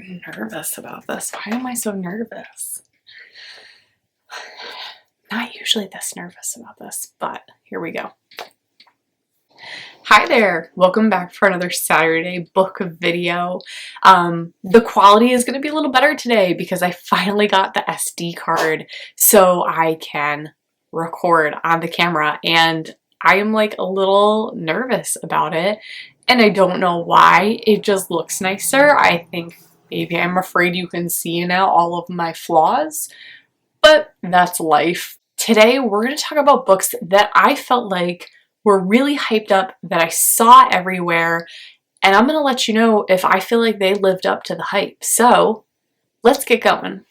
nervous about this. Why am I so nervous? Not usually this nervous about this, but here we go. Hi there, welcome back for another Saturday book video. The quality is going to be a little better today because I finally got the SD card so I can record on the camera, and I am like a little nervous about it, and I don't know why. It just looks nicer. I think maybe I'm afraid you can see now all of my flaws, but that's life. Today we're going to talk about books that I felt like were really hyped up, that I saw everywhere, and I'm going to let you know if I feel like they lived up to the hype. So let's get going.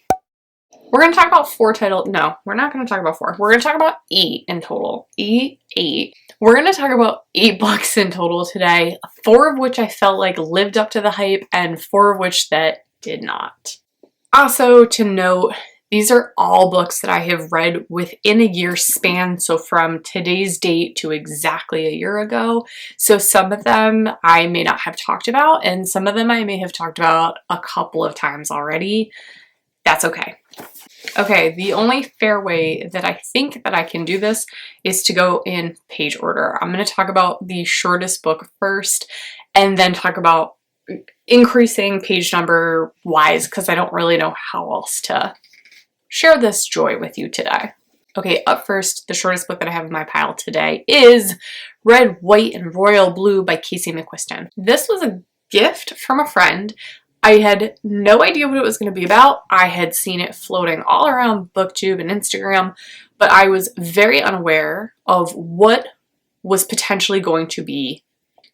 We're going to talk about four titles. No, we're not going to talk about four. We're going to talk about 8 in total. Eight. We're going to talk about 8 books in total today, 4 of which I felt like lived up to the hype and 4 of which that did not. Also to note, these are all books that I have read within a year span, so from today's date to exactly a year ago. So some of them I may not have talked about, and some of them I may have talked about a couple of times already. That's okay. Okay, the only fair way that I think that I can do this is to go in page order. I'm going to talk about the shortest book first, and then talk about increasing page number wise, because I don't really know how else to share this joy with you today. Okay, up first, the shortest book that I have in my pile today is Red, White, and Royal Blue by Casey McQuiston. This was a gift from a friend. I had no idea what it was going to be about. I had seen it floating all around BookTube and Instagram, but I was very unaware of what was potentially going to be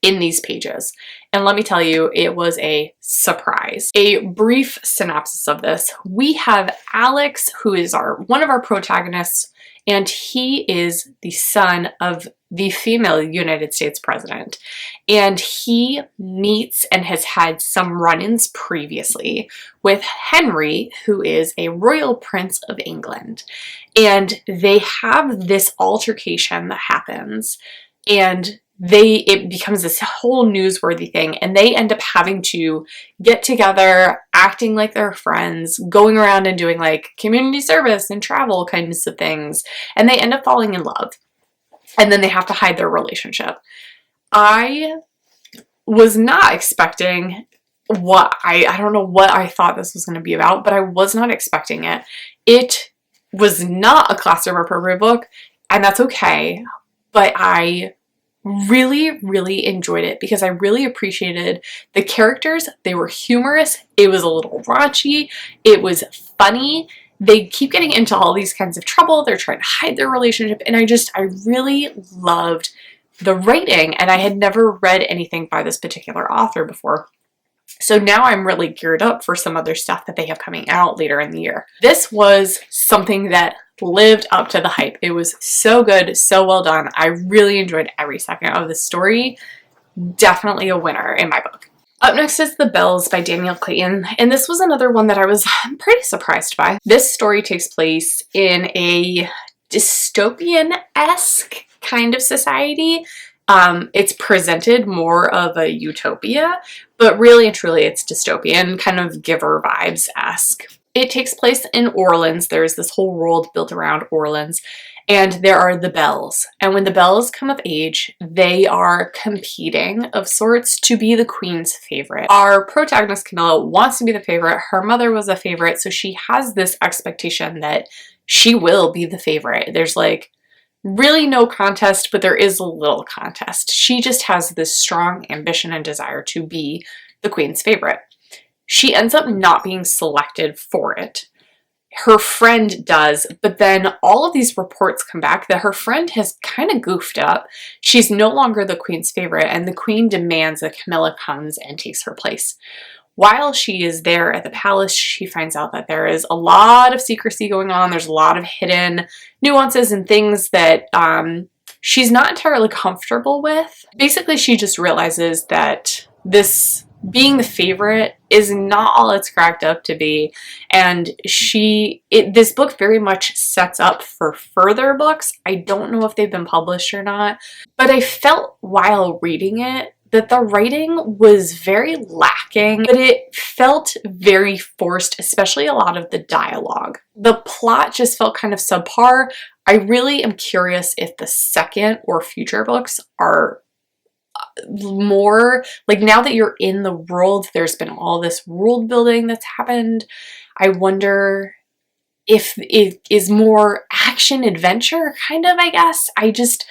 in these pages. And let me tell you, it was a surprise. A brief synopsis of this. We have Alex, who is one of our protagonists, and he is the son of the female United States president. And he meets and has had some run-ins previously with Henry, who is a royal prince of England. And they have this altercation that happens, and it becomes this whole newsworthy thing, and they end up having to get together, acting like they're friends, going around and doing like community service and travel kinds of things, and they end up falling in love, and then they have to hide their relationship. I was not expecting I don't know what I thought this was going to be about, but I was not expecting it. It was not a classroom appropriate book, and that's okay, but I really enjoyed it because I really appreciated the characters. They were humorous. It was a little raunchy. It was funny. They keep getting into all these kinds of trouble. They're trying to hide their relationship, and I really loved the writing, and I had never read anything by this particular author before. So now I'm really geared up for some other stuff that they have coming out later in the year. This was something that lived up to the hype. It was so good, so well done. I really enjoyed every second of the story. Definitely a winner in my book. Up next is The Bells by Danielle Clayton, and this was another one that I was pretty surprised by. This story takes place in a dystopian-esque kind of society. It's presented more of a utopia, but really and truly it's dystopian, kind of Giver vibes-esque. It takes place in Orleans. There's this whole world built around Orleans, and there are the Bells. And when the Bells come of age, they are competing of sorts to be the queen's favorite. Our protagonist, Camilla, wants to be the favorite. Her mother was a favorite, so she has this expectation that she will be the favorite. There's like really no contest, but there is a little contest. She just has this strong ambition and desire to be the queen's favorite. She ends up not being selected for it. Her friend does, but then all of these reports come back that her friend has kind of goofed up. She's no longer the queen's favorite, and the queen demands that Camilla comes and takes her place. While she is there at the palace, she finds out that there is a lot of secrecy going on. There's a lot of hidden nuances and things that she's not entirely comfortable with. Basically, she just realizes that this being the favorite is not all it's cracked up to be, and this book very much sets up for further books. I don't know if they've been published or not, but I felt while reading it that the writing was very lacking, but it felt very forced, especially a lot of the dialogue. The plot just felt kind of subpar. I really am curious if the second or future books are more like, now that you're in the world, there's been all this world building that's happened. I wonder if it is more action adventure kind of, I guess. I just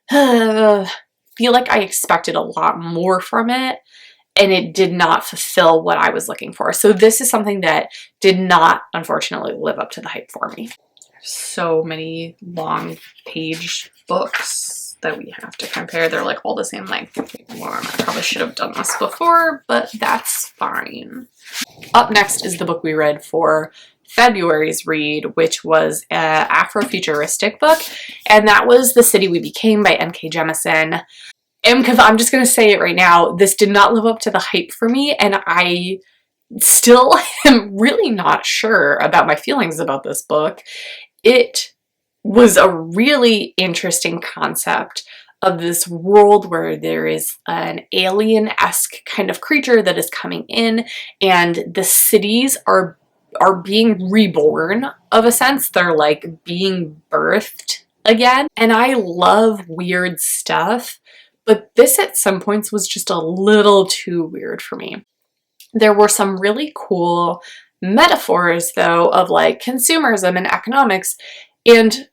feel like I expected a lot more from it, and it did not fulfill what I was looking for. So this is something that did not, unfortunately, live up to the hype for me. So many long page books that we have to compare. They're like all the same length. Well, I probably should have done this before, but that's fine. Up next is the book we read for February's read, which was an Afrofuturistic book, and that was The City We Became by N.K. Jemisin. And I'm just going to say it right now, this did not live up to the hype for me, and I still am really not sure about my feelings about this book. It was a really interesting concept of this world where there is an alien-esque kind of creature that is coming in, and the cities are being reborn, of a sense. They're like being birthed again. And I love weird stuff, but this at some points was just a little too weird for me. There were some really cool metaphors, though, of like consumerism and economics. And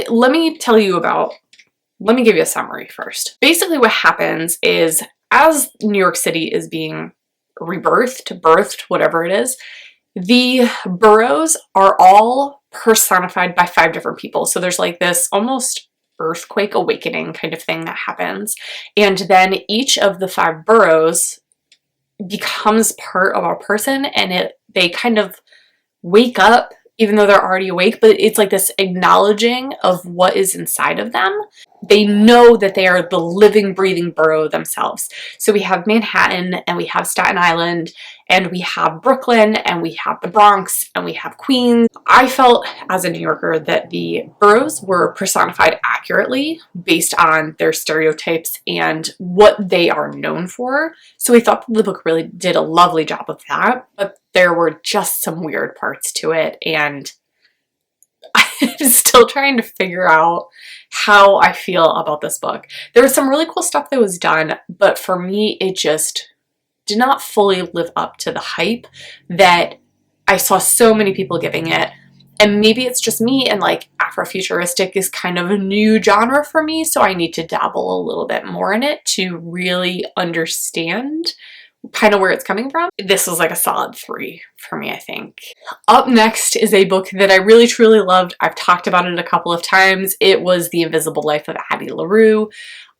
let me give you a summary first. Basically what happens is, as New York City is being birthed, whatever it is, the boroughs are all personified by 5 different people. So there's like this almost earthquake awakening kind of thing that happens. And then each of the 5 boroughs becomes part of a person, and they kind of wake up even though they're already awake, but it's like this acknowledging of what is inside of them. They know that they are the living, breathing borough themselves. So we have Manhattan, and we have Staten Island, and we have Brooklyn, and we have the Bronx, and we have Queens. I felt, as a New Yorker, that the boroughs were personified accurately based on their stereotypes and what they are known for. So I thought the book really did a lovely job of that, but there were just some weird parts to it, and I'm still trying to figure out how I feel about this book. There was some really cool stuff that was done, but for me, it just did not fully live up to the hype that I saw so many people giving it. And maybe it's just me, and like Afrofuturistic is kind of a new genre for me, so I need to dabble a little bit more in it to really understand kind of where it's coming from. This was like a solid 3 for me, I think. Up next is a book that I really truly loved. I've talked about it a couple of times. It was The Invisible Life of Addie LaRue.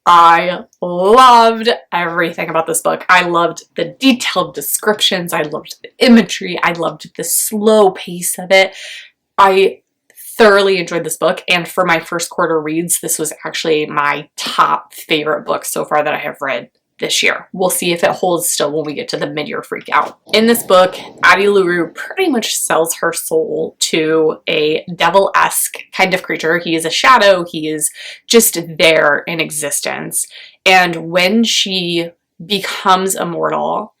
I loved everything about this book. I loved the detailed descriptions. I loved the imagery. I loved the slow pace of it. I thoroughly enjoyed this book, and for my first quarter reads, this was actually my top favorite book so far that I have read this year. We'll see if it holds still when we get to the mid-year freak out. In this book, Addie LaRue pretty much sells her soul to a devil-esque kind of creature. He is a shadow. He is just there in existence. And when she becomes immortal,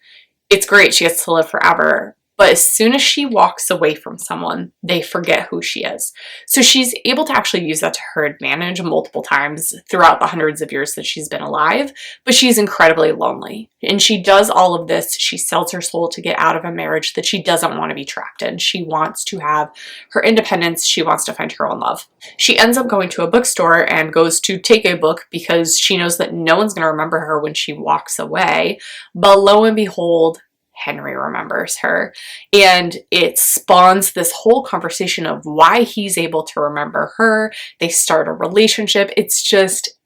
it's great. She gets to live forever. But as soon as she walks away from someone, they forget who she is. So she's able to actually use that to her advantage multiple times throughout the hundreds of years that she's been alive, but she's incredibly lonely. And she does all of this. She sells her soul to get out of a marriage that she doesn't want to be trapped in. She wants to have her independence. She wants to find her own love. She ends up going to a bookstore and goes to take a book because she knows that no one's going to remember her when she walks away. But lo and behold, Henry remembers her, and it spawns this whole conversation of why he's able to remember her. They start a relationship. It's just,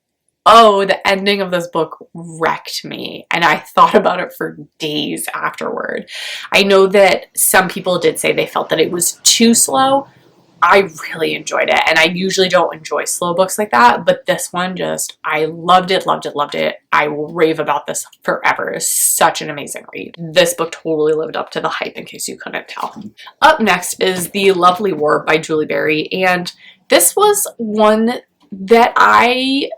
oh, the ending of this book wrecked me, and I thought about it for days afterward. I know that some people did say they felt that it was too slow. I really enjoyed it, and I usually don't enjoy slow books like that, but this one just, I loved it, loved it, loved it. I will rave about this forever. It's such an amazing read. This book totally lived up to the hype, in case you couldn't tell. Up next is The Lovely War by Julie Berry, and this was one that I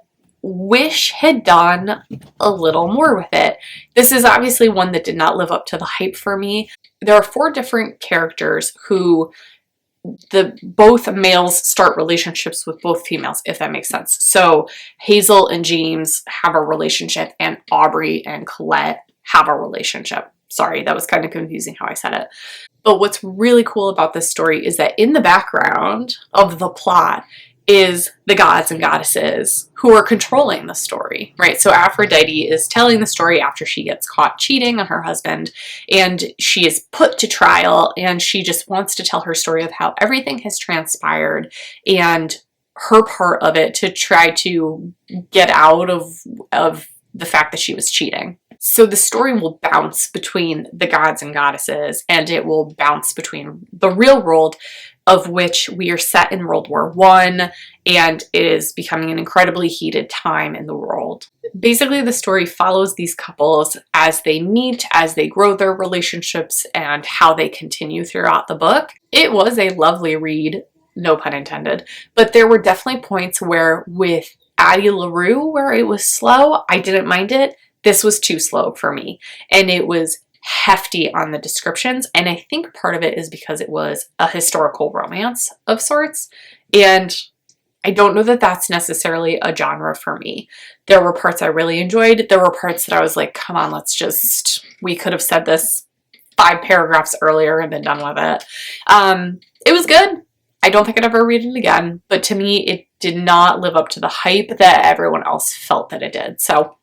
wish had done a little more with it. This is obviously one that did not live up to the hype for me. There are 4 different characters who both males start relationships with both females, if that makes sense. So Hazel and James have a relationship, and Aubrey and Colette have a relationship. Sorry, that was kind of confusing how I said it. But what's really cool about this story is that in the background of the plot is the gods and goddesses who are controlling the story, right? So Aphrodite is telling the story after she gets caught cheating on her husband, and she is put to trial, and she just wants to tell her story of how everything has transpired and her part of it to try to get out of the fact that she was cheating. So the story will bounce between the gods and goddesses, and it will bounce between the real world, of which we are set in World War I, and it is becoming an incredibly heated time in the world. Basically, the story follows these couples as they meet, as they grow their relationships, and how they continue throughout the book. It was a lovely read, no pun intended, but there were definitely points where with Addie LaRue, where it was slow, I didn't mind it. This was too slow for me, and it was hefty on the descriptions, and I think part of it is because it was a historical romance of sorts, and I don't know that that's necessarily a genre for me. There were parts I really enjoyed. There were parts that I was like, come on, we could have said this 5 paragraphs earlier and been done with it. It was good. I don't think I'd ever read it again, but to me, it did not live up to the hype that everyone else felt that it did. So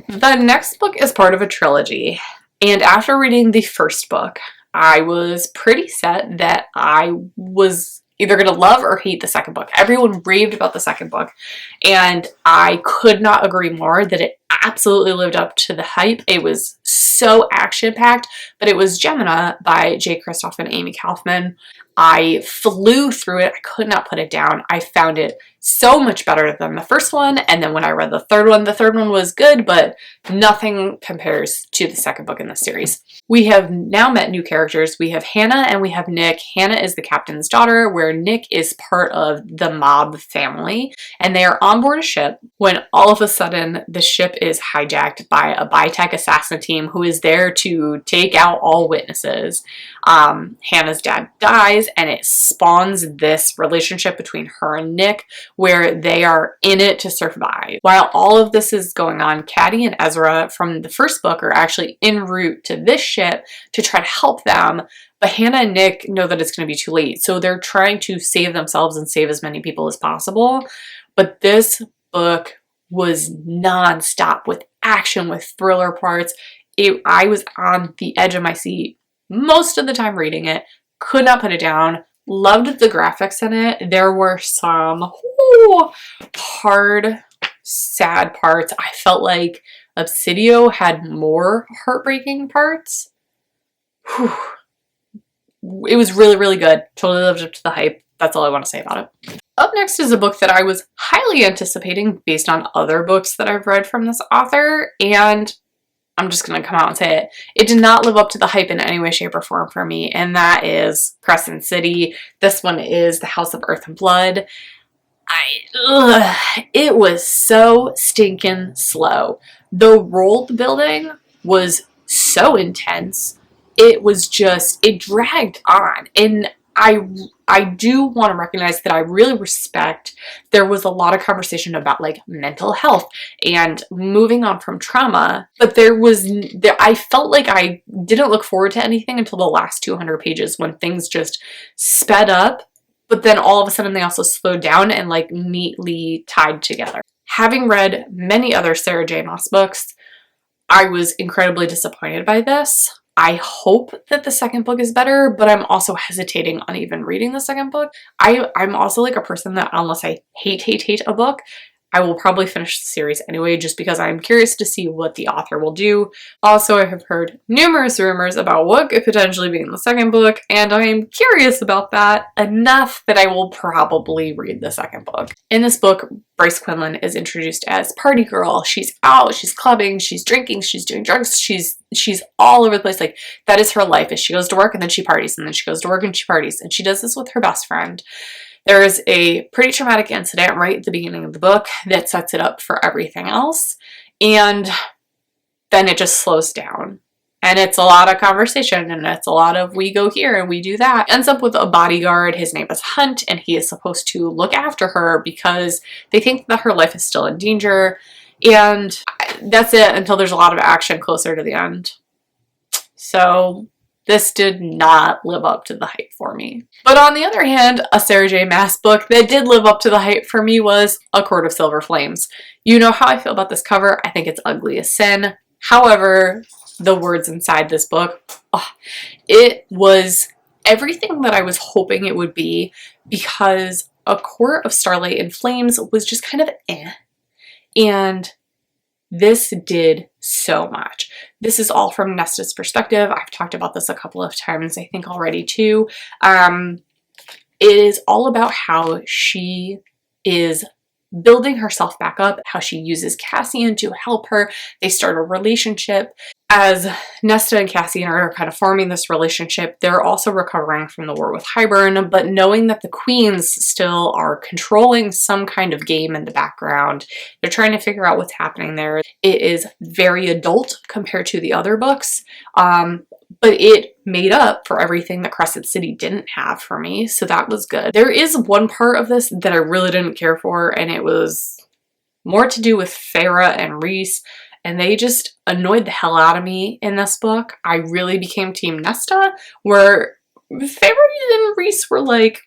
the next book is part of a trilogy. And after reading the first book, I was pretty set that I was either going to love or hate the second book. Everyone raved about the second book, and I could not agree more that it absolutely lived up to the hype. It was so action-packed, but it was Gemina by J. Kristoff and Amy Kaufman. I flew through it. I could not put it down. I found it so much better than the first one, and then when I read the third one was good, but nothing compares to the second book in the series. We have now met new characters. We have Hannah and we have Nick. Hannah is the captain's daughter, where Nick is part of the mob family, and they are on board a ship when all of a sudden the ship is hijacked by a bi-tech assassin team who is there to take out all witnesses. Hannah's dad dies, and it spawns this relationship between her and Nick where they are in it to survive. While all of this is going on, Caddy and Ezra from the first book are actually en route to this ship to try to help them, but Hannah and Nick know that it's going to be too late, so they're trying to save themselves and save as many people as possible. But this book was non-stop with action, with thriller parts. I was on the edge of my seat most of the time reading it, could not put it down. Loved the graphics in it. There were some hard, sad parts. I felt like Obsidio had more heartbreaking parts. It was really, really good. Totally lived up to the hype. That's all I want to say about it. Up next is a book that I was highly anticipating based on other books that I've read from this author, and I'm just going to come out and say it. It did not live up to the hype in any way, shape, or form for me, and that is Crescent City. This one is The House of Earth and Blood. It was so stinking slow. The world building was so intense. It dragged on, and I do want to recognize that I really respect there was a lot of conversation about like mental health and moving on from trauma, but I felt like I didn't look forward to anything until the last 200 pages when things just sped up, but then all of a sudden they also slowed down and like neatly tied together. Having read many other Sarah J. Maas books, I was incredibly disappointed by this. I hope that the second book is better, but I'm also hesitating on even reading the second book. I'm also like a person that unless I hate a book, I will probably finish the series anyway, just because I'm curious to see what the author will do. Also, I have heard numerous rumors about what could potentially be in the second book, and I am curious about that enough that I will probably read the second book. In this book, Bryce Quinlan is introduced as party girl. She's out, she's clubbing, she's drinking, she's doing drugs, she's all over the place. Like, that is her life, is she goes to work and then she parties, and then she goes to work and she parties, and she does this with her best friend. There's a pretty traumatic incident right at the beginning of the book that sets it up for everything else, and then it just slows down. And it's a lot of conversation, and it's a lot of we go here and we do that. Ends up with a bodyguard. His name is Hunt, and he is supposed to look after her because they think that her life is still in danger. And that's it until there's a lot of action closer to the end. So this did not live up to the hype for me. But on the other hand, a Sarah J. Maas book that did live up to the hype for me was A Court of Silver Flames. You know how I feel about this cover. I think it's ugly as sin. However, the words inside this book, it was everything that I was hoping it would be, because A Court of Starlight and Flames was just kind of eh. And this did so much. This is all from Nesta's perspective. I've talked about this a couple of times, I think already too. It is all about how she is building herself back up, how she uses Cassian to help her. They start a relationship. As Nesta and Cassian are kind of forming this relationship, they're also recovering from the war with Hybern, but knowing that the queens still are controlling some kind of game in the background. They're trying to figure out what's happening there. It is very adult compared to the other books, but it made up for everything that Crescent City didn't have for me, so that was good. There is one part of this that I really didn't care for, and it was more to do with Feyre and Rhys, and they just annoyed the hell out of me in this book. I really became Team Nesta, where Feyre and Rhys were like,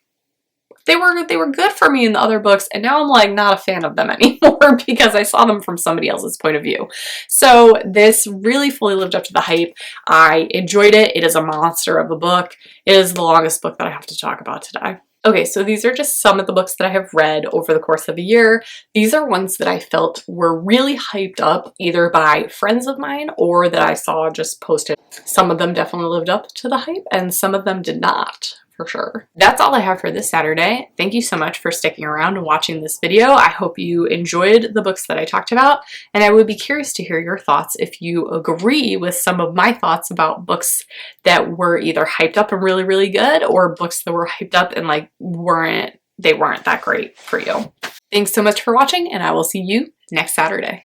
they were good for me in the other books, and now I'm like not a fan of them anymore because I saw them from somebody else's point of view. So this really fully lived up to the hype. I enjoyed it. It is a monster of a book. It is the longest book that I have to talk about today. Okay, so these are just some of the books that I have read over the course of the year. These are ones that I felt were really hyped up either by friends of mine or that I saw just posted. Some of them definitely lived up to the hype and some of them did not, for sure. That's all I have for this Saturday. Thank you so much for sticking around and watching this video. I hope you enjoyed the books that I talked about, and I would be curious to hear your thoughts if you agree with some of my thoughts about books that were either hyped up and really, really good, or books that were hyped up and like weren't that great for you. Thanks so much for watching, and I will see you next Saturday.